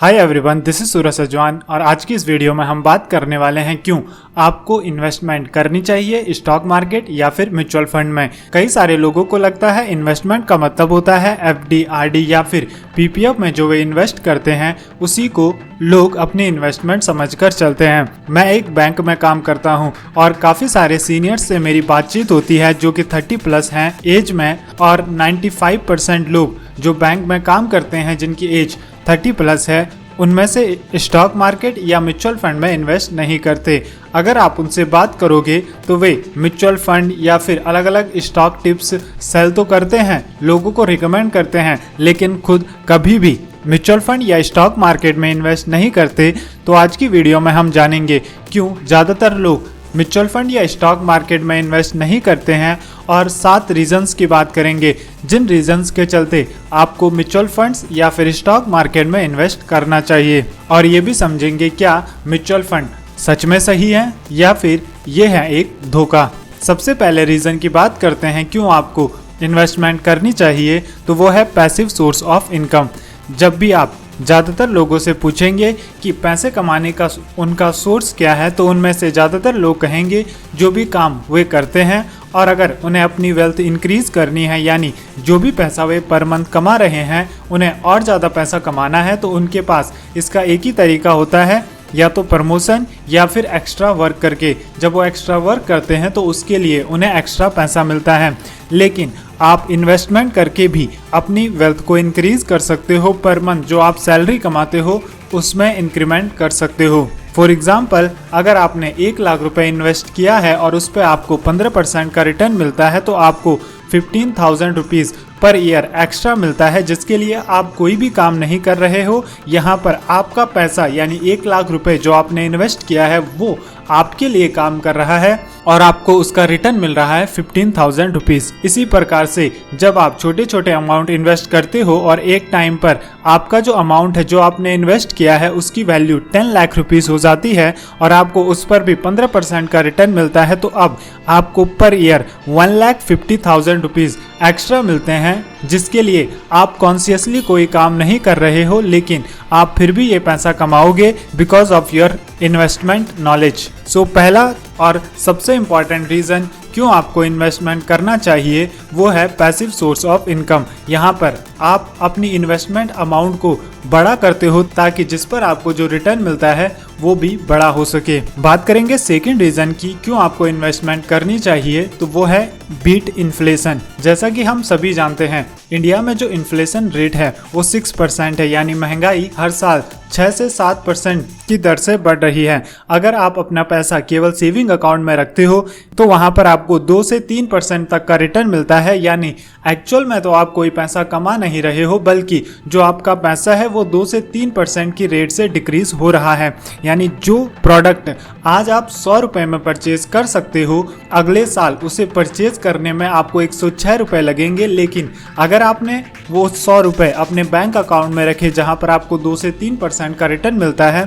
Hi everyone, this is सूरज सजवान और आज की इस वीडियो में हम बात करने वाले हैं क्यों आपको इन्वेस्टमेंट करनी चाहिए स्टॉक मार्केट या फिर म्यूचुअल फंड में। कई सारे लोगों को लगता है इन्वेस्टमेंट का मतलब होता है एफडी, आरडी या फिर पीपीएफ में जो वे इन्वेस्ट करते हैं उसी को लोग अपनी इन्वेस्टमेंट समझकर चलते हैं। मैं एक बैंक में काम करता हूं और काफी सारे सीनियर्स से मेरी बातचीत होती है जो कि 30+ हैं एज में, और 95% लोग जो बैंक में काम करते हैं जिनकी एज 30+ है उनमें से स्टॉक मार्केट या म्यूचुअल फंड में इन्वेस्ट नहीं करते। अगर आप उनसे बात करोगे तो वे म्यूचुअल फंड या फिर अलग अलग स्टॉक टिप्स सेल तो करते हैं, लोगों को रिकमेंड करते हैं, लेकिन खुद कभी भी म्यूचुअल फंड या स्टॉक मार्केट में इन्वेस्ट नहीं करते। तो आज की वीडियो में हम जानेंगे क्यों ज़्यादातर लोग म्यूचुअल फंड या स्टॉक मार्केट में इन्वेस्ट नहीं करते हैं और 7 रीजंस की बात करेंगे जिन रीजंस के चलते आपको म्यूचुअल फंड्स या फिर स्टॉक मार्केट में इन्वेस्ट करना चाहिए। और ये भी समझेंगे क्या म्यूचुअल फंड सच में सही है या फिर ये है एक धोखा। सबसे पहले रीजन की बात करते हैं क्यों आपको इन्वेस्टमेंट करनी चाहिए, तो वो है पैसिव सोर्स ऑफ इनकम। जब भी आप ज़्यादातर लोगों से पूछेंगे कि पैसे कमाने का उनका सोर्स क्या है, तो उनमें से ज़्यादातर लोग कहेंगे जो भी काम वे करते हैं, और अगर उन्हें अपनी वेल्थ इंक्रीज करनी है यानी जो भी पैसा वे पर मंथ कमा रहे हैं उन्हें और ज़्यादा पैसा कमाना है, तो उनके पास इसका एक ही तरीका होता है, या तो प्रमोशन या फिर एक्स्ट्रा वर्क करके। जब वो एक्स्ट्रा वर्क करते हैं तो उसके लिए उन्हें एक्स्ट्रा पैसा मिलता है। लेकिन आप इन्वेस्टमेंट करके भी अपनी वेल्थ को इंक्रीज कर सकते हो, पर मंथ जो आप सैलरी कमाते हो उसमें इंक्रीमेंट कर सकते हो। फॉर एग्जाम्पल, अगर आपने 1 लाख रुपए इन्वेस्ट किया है और उस पर आपको 15% का रिटर्न मिलता है, तो आपको 15,000 रुपीज़ पर ईयर एक्स्ट्रा मिलता है, जिसके लिए आप कोई भी काम नहीं कर रहे हो। यहाँ पर आपका पैसा यानी 1 लाख रुपए जो आपने इन्वेस्ट किया है वो आपके लिए काम कर रहा है और आपको उसका रिटर्न मिल रहा है 15,000 रुपीज़। इसी प्रकार से जब आप छोटे छोटे अमाउंट इन्वेस्ट करते हो और एक टाइम पर आपका जो अमाउंट है जो आपने इन्वेस्ट किया है उसकी वैल्यू 10 लाख रुपीज़ हो जाती है और आपको उस पर भी 15% का रिटर्न मिलता है, तो अब आपको पर ईयर 1,50,000 रुपीज़ एक्स्ट्रा मिलते हैं, जिसके लिए आप कॉन्शियसली कोई काम नहीं कर रहे हो, लेकिन आप फिर भी ये पैसा कमाओगे because of your investment knowledge. So पहला और सबसे इम्पॉर्टेंट रीज़न क्यों आपको इन्वेस्टमेंट करना चाहिए वो है पैसिव सोर्स ऑफ इनकम। यहाँ पर आप अपनी इन्वेस्टमेंट अमाउंट को बड़ा करते हो ताकि जिस पर आपको जो रिटर्न मिलता है वो भी बड़ा हो सके। बात करेंगे सेकंड रीजन की क्यों आपको इन्वेस्टमेंट करनी चाहिए, तो वो है बीट इन्फ्लेशन। जैसा कि हम सभी जानते हैं इंडिया में जो इन्फ्लेशन रेट है वो 6% है, यानी महंगाई हर साल 6 से 7% की दर से बढ़ रही है। अगर आप अपना पैसा केवल सेविंग अकाउंट में रखते हो तो वहां पर आपको 2 से 3% तक का रिटर्न मिलता है, यानी एक्चुअल में तो आप कोई पैसा कमा नहीं रहे हो, बल्कि जो आपका पैसा है वो 2 से 3% की रेट से डिक्रीज हो रहा है। यानी जो प्रोडक्ट आज आप 100 रुपए में परचेज कर सकते हो, अगले साल उसे परचेज करने में आपको 106 रुपए लगेंगे। लेकिन अगर आपने वो 100 रुपए अपने बैंक अकाउंट में रखे जहां पर आपको 2 से 3% का रिटर्न मिलता है,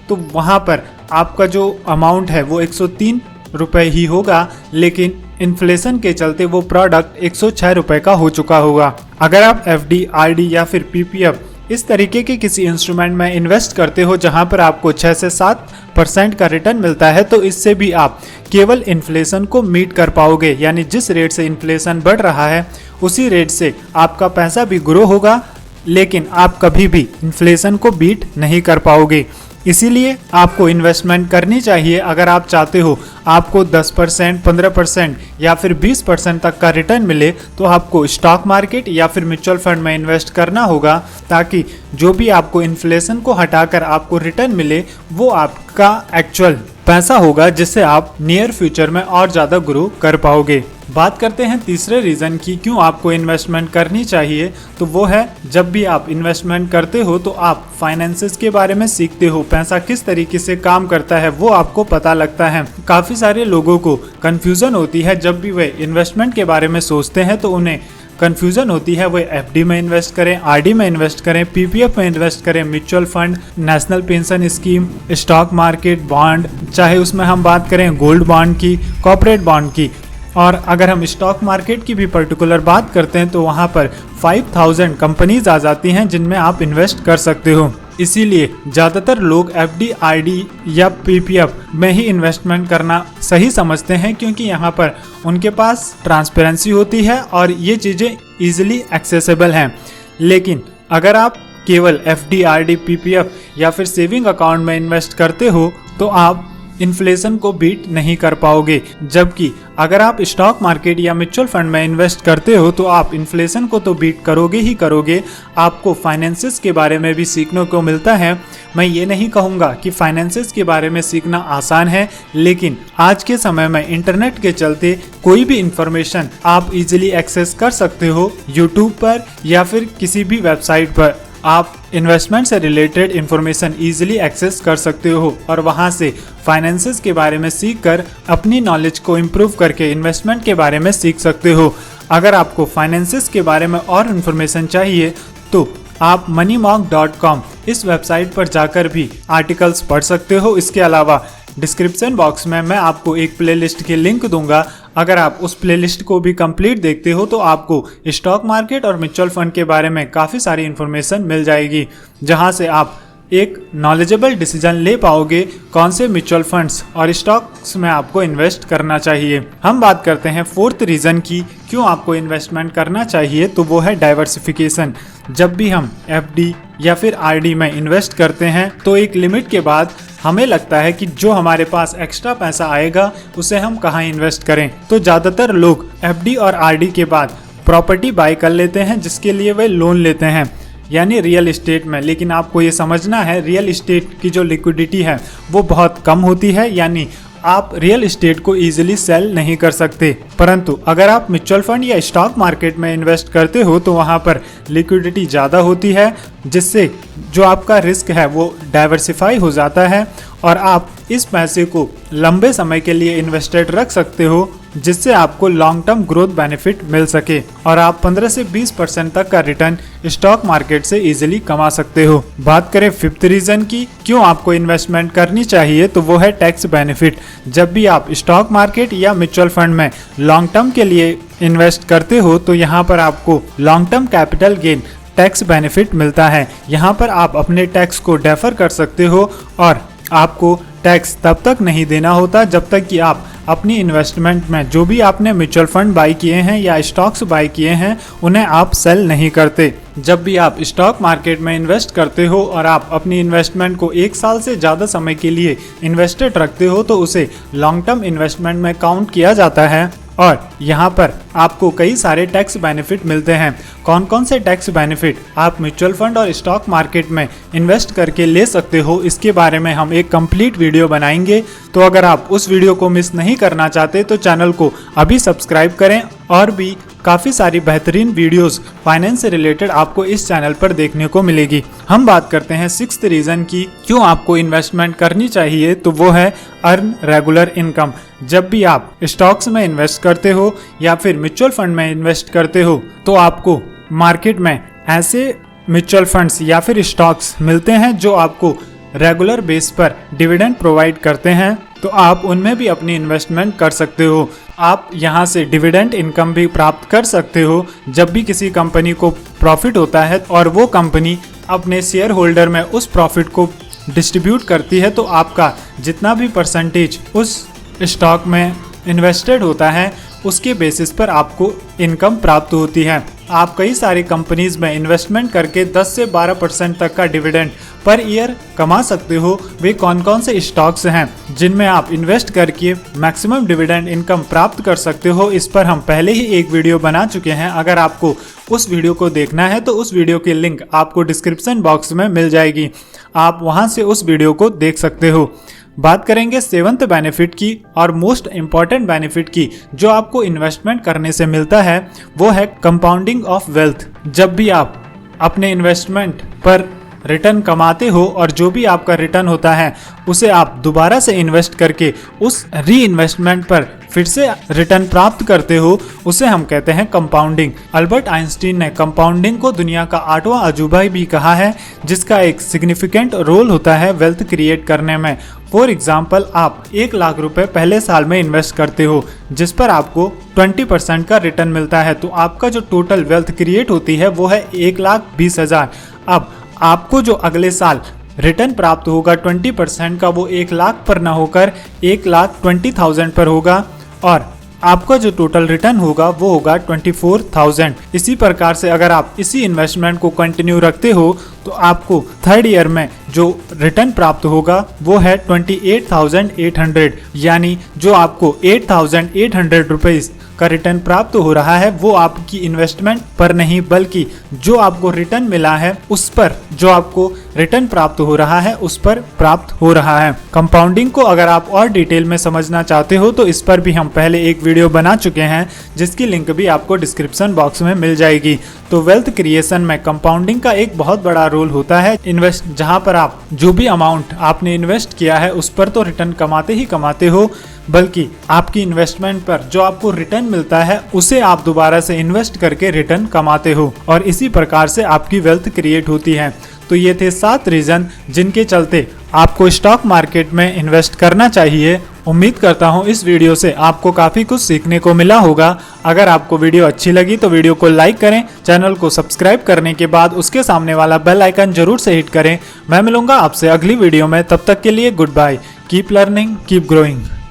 तो वहां पर आपका जो अमाउंट है वो 103 रुपए ही होगा, लेकिन इन्फ्लेशन के चलते वो प्रोडक्ट 106 रुपए का हो चुका होगा। अगर आप एफडी, आरडी या फिर पीपीएफ इस तरीके के किसी इंस्ट्रूमेंट में इन्वेस्ट करते हो जहां पर आपको 6 से 7% का रिटर्न मिलता है, तो इससे भी आप केवल इन्फ्लेशन को मीट कर पाओगे, यानी जिस रेट से इन्फ्लेशन बढ़ रहा है उसी रेट से आपका पैसा भी ग्रो होगा, लेकिन आप कभी भी इन्फ्लेशन को बीट नहीं कर पाओगे। इसीलिए आपको इन्वेस्टमेंट करनी चाहिए। अगर आप चाहते हो आपको 10%, 15% या फिर 20% तक का रिटर्न मिले, तो आपको स्टॉक मार्केट या फिर म्यूचुअल फंड में इन्वेस्ट करना होगा, ताकि जो भी आपको इन्फ्लेशन को हटाकर आपको रिटर्न मिले वो आपका एक्चुअल पैसा होगा, जिससे आप नियर फ्यूचर में और ज़्यादा ग्रो कर पाओगे। बात करते हैं तीसरे रीज़न की क्यों आपको इन्वेस्टमेंट करनी चाहिए, तो वो है जब भी आप इन्वेस्टमेंट करते हो तो आप फाइनेंसेस के बारे में सीखते हो, पैसा किस तरीके से काम करता है वो आपको पता लगता है। काफ़ी सारे लोगों को कन्फ्यूज़न होती है जब भी वे इन्वेस्टमेंट के बारे में सोचते हैं, तो उन्हें कन्फ्यूज़न होती है वो एफडी में इन्वेस्ट करें, आरडी में इन्वेस्ट करें, पीपीएफ में इन्वेस्ट करें, mutual fund, national pension scheme, stock market, bond, चाहे उसमें हम बात करें गोल्ड बॉन्ड की, कॉर्पोरेट बॉन्ड की। और अगर हम स्टॉक मार्केट की भी पर्टिकुलर बात करते हैं तो वहाँ पर 5000 कंपनीज आ जाती हैं जिनमें आप इन्वेस्ट कर सकते हो। इसीलिए ज़्यादातर लोग एफडी, आरडी या पीपीएफ में ही इन्वेस्टमेंट करना सही समझते हैं, क्योंकि यहाँ पर उनके पास ट्रांसपेरेंसी होती है और ये चीज़ें इजीली एक्सेसिबल हैं। लेकिन अगर आप केवल एफडी, आरडी, पीपीएफ या फिर सेविंग अकाउंट में इन्वेस्ट करते हो तो आप इन्फ्लेशन को बीट नहीं कर पाओगे, जबकि अगर आप स्टॉक मार्केट या म्यूचुअल फंड में इन्वेस्ट करते हो तो आप इन्फ्लेशन को तो बीट करोगे ही करोगे। आपको फाइनेंसेस के बारे में भी सीखने को मिलता है। मैं ये नहीं कहूँगा कि फाइनेंसेस के बारे में सीखना आसान है, लेकिन आज के समय में इंटरनेट के चलते कोई भी इंफॉर्मेशन आप इजीली एक्सेस कर सकते हो यूट्यूब पर या फिर किसी भी वेबसाइट पर। आप इन्वेस्टमेंट से रिलेटेड इन्फॉर्मेशन इजीली एक्सेस कर सकते हो और वहां से फाइनेंसेस के बारे में सीखकर अपनी नॉलेज को इम्प्रूव करके इन्वेस्टमेंट के बारे में सीख सकते हो। अगर आपको फाइनेंसेस के बारे में और इन्फॉर्मेशन चाहिए तो आप moneymonk.com इस वेबसाइट पर जाकर भी आर्टिकल्स पढ़ सकते हो। इसके अलावा डिस्क्रिप्शन बॉक्स में मैं आपको एक प्लेलिस्ट की लिंक दूंगा। अगर आप उस प्लेलिस्ट को भी कंप्लीट देखते हो तो आपको स्टॉक मार्केट और म्यूचुअल फंड के बारे में काफ़ी सारी इन्फॉर्मेशन मिल जाएगी, जहां से आप एक नॉलेजेबल डिसीजन ले पाओगे कौन से म्यूचुअल फंड्स और स्टॉक्स में आपको इन्वेस्ट करना चाहिए। हम बात करते हैं फोर्थ रीज़न की क्यों आपको इन्वेस्टमेंट करना चाहिए, तो वो है डाइवर्सिफिकेशन। जब भी हम एफडी या फिर आरडी में इन्वेस्ट करते हैं तो एक लिमिट के बाद हमें लगता है कि जो हमारे पास एक्स्ट्रा पैसा आएगा उसे हम कहाँ इन्वेस्ट करें, तो ज़्यादातर लोग एफडी और आरडी के बाद प्रॉपर्टी बाय कर लेते हैं, जिसके लिए वे लोन लेते हैं, यानी रियल इस्टेट में। लेकिन आपको ये समझना है रियल इस्टेट की जो लिक्विडिटी है वो बहुत कम होती है, यानी आप रियल इस्टेट को इजीली सेल नहीं कर सकते। परंतु अगर आप म्यूचुअल फंड या स्टॉक मार्केट में इन्वेस्ट करते हो तो वहाँ पर लिक्विडिटी ज़्यादा होती है, जिससे जो आपका रिस्क है वो डाइवर्सिफाई हो जाता है और आप इस पैसे को लंबे समय के लिए इन्वेस्टेड रख सकते हो, जिससे आपको लॉन्ग टर्म ग्रोथ बेनिफिट मिल सके और आप 15 से 20% तक का रिटर्न स्टॉक मार्केट से इजीली कमा सकते हो। बात करें फिफ्थ रीजन की क्यों आपको इन्वेस्टमेंट करनी चाहिए, तो वो है टैक्स बेनिफिट। जब भी आप स्टॉक मार्केट या म्यूचुअल फंड में लॉन्ग टर्म के लिए इन्वेस्ट करते हो तो यहाँ पर आपको long term capital gain tax benefit मिलता है। यहाँ पर आप अपने टैक्स को डेफर कर सकते हो और आपको टैक्स तब तक नहीं देना होता जब तक कि आप अपनी इन्वेस्टमेंट में जो भी आपने म्यूचुअल फंड बाई किए हैं या स्टॉक्स बाई किए हैं उन्हें आप सेल नहीं करते। जब भी आप स्टॉक मार्केट में इन्वेस्ट करते हो और आप अपनी इन्वेस्टमेंट को 1 साल से ज़्यादा समय के लिए इन्वेस्टेड रखते हो तो उसे लॉन्ग टर्म इन्वेस्टमेंट में काउंट किया जाता है और यहाँ पर आपको कई सारे टैक्स बेनिफिट मिलते हैं। कौन कौन से टैक्स बेनिफिट आप म्यूचुअल फंड और स्टॉक मार्केट में इन्वेस्ट करके ले सकते हो, इसके बारे में हम एक कंप्लीट वीडियो बनाएंगे। तो अगर आप उस वीडियो को मिस नहीं करना चाहते तो चैनल को अभी सब्सक्राइब करें और भी काफ़ी सारी बेहतरीन वीडियोस फाइनेंस से रिलेटेड आपको इस चैनल पर देखने को मिलेगी। हम बात करते हैं सिक्स्थ रीज़न की क्यों आपको इन्वेस्टमेंट करनी चाहिए, तो वो है अर्न रेगुलर इनकम। जब भी आप स्टॉक्स में इन्वेस्ट करते हो या फिर म्यूचुअल फंड में इन्वेस्ट करते हो तो आपको मार्केट में ऐसे म्यूचुअल फंड्स या फिर स्टॉक्स मिलते हैं जो आपको रेगुलर बेस पर डिविडेंड प्रोवाइड करते हैं, तो आप उनमें भी अपनी इन्वेस्टमेंट कर सकते हो। आप यहां से डिविडेंड इनकम भी प्राप्त कर सकते हो जब भी किसी कंपनी को प्रॉफिट होता है और वो कंपनी अपने शेयर होल्डर में उस प्रॉफिट को डिस्ट्रीब्यूट करती है, तो आपका जितना भी परसेंटेज उस स्टॉक में इन्वेस्टेड होता है उसके बेसिस पर आपको इनकम प्राप्त होती है। आप कई सारी कंपनीज में इन्वेस्टमेंट करके 10 से 12% तक का डिविडेंड पर ईयर कमा सकते हो। वे कौन कौन से स्टॉक्स हैं जिनमें आप इन्वेस्ट करके मैक्सिमम डिविडेंड इनकम प्राप्त कर सकते हो, इस पर हम पहले ही एक वीडियो बना चुके हैं। अगर आपको उस वीडियो को देखना है तो उस वीडियो की लिंक आपको डिस्क्रिप्शन बॉक्स में मिल जाएगी, आप वहां से उस वीडियो को देख सकते हो। बात करेंगे सेवंथ बेनिफिट की और मोस्ट इम्पॉर्टेंट बेनिफिट की जो आपको इन्वेस्टमेंट करने से मिलता है, वो है कंपाउंडिंग ऑफ वेल्थ। जब भी आप अपने इन्वेस्टमेंट पर रिटर्न कमाते हो और जो भी आपका रिटर्न होता है उसे आप दोबारा से इन्वेस्ट करके उस री इन्वेस्टमेंट पर फिर से रिटर्न प्राप्त करते हो, उसे हम कहते हैं कंपाउंडिंग। अल्बर्ट आइंस्टीन ने कंपाउंडिंग को दुनिया का 8वां अजूबा भी कहा है, जिसका एक सिग्निफिकेंट रोल होता है वेल्थ क्रिएट करने में। फॉर एग्जाम्पल, आप 1 लाख रुपए पहले साल में इन्वेस्ट करते हो जिस पर आपको 20% का रिटर्न मिलता है, तो आपका जो टोटल वेल्थ क्रिएट होती है वो है 1,20,000। अब आपको जो अगले साल रिटर्न प्राप्त होगा 20% का, वो 1 लाख पर ना होकर 1,20,000 पर होगा और आपका जो टोटल रिटर्न होगा वो होगा 24,000। इसी प्रकार से अगर आप इसी इन्वेस्टमेंट को कंटिन्यू रखते हो तो आपको थर्ड ईयर में जो रिटर्न प्राप्त होगा वो है 28,800, यानी जो आपको 8,800 रुपीज का रिटर्न प्राप्त हो रहा है वो आपकी इन्वेस्टमेंट पर नहीं, बल्कि जो आपको रिटर्न मिला है उस पर, जो आपको रिटर्न प्राप्त हो रहा है उस पर प्राप्त हो रहा है। कंपाउंडिंग को अगर आप और डिटेल में समझना चाहते हो तो इस पर भी हम पहले एक वीडियो बना चुके हैं, जिसकी लिंक भी आपको डिस्क्रिप्शन बॉक्स में मिल जाएगी। तो वेल्थ क्रिएशन में कंपाउंडिंग का एक बहुत बड़ा रोल होता है। इन्वेस्ट, जहां पर आप जो भी अमाउंट आपने इन्वेस्ट किया है उस पर तो रिटर्न कमाते ही कमाते हो, बल्कि आपकी इन्वेस्टमेंट पर जो आपको रिटर्न मिलता है उसे आप दोबारा से इन्वेस्ट करके रिटर्न कमाते हो और इसी प्रकार से आपकी वेल्थ क्रिएट होती है। तो ये थे 7 रीजन जिनके चलते आपको स्टॉक मार्केट में इन्वेस्ट करना चाहिए। उम्मीद करता हूँ इस वीडियो से आपको काफ़ी कुछ सीखने को मिला होगा। अगर आपको वीडियो अच्छी लगी तो वीडियो को लाइक करें, चैनल को सब्सक्राइब करने के बाद उसके सामने वाला बेल आइकन जरूर से हिट करें। मैं मिलूंगा आपसे अगली वीडियो में, तब तक के लिए goodbye. Keep learning, keep growing.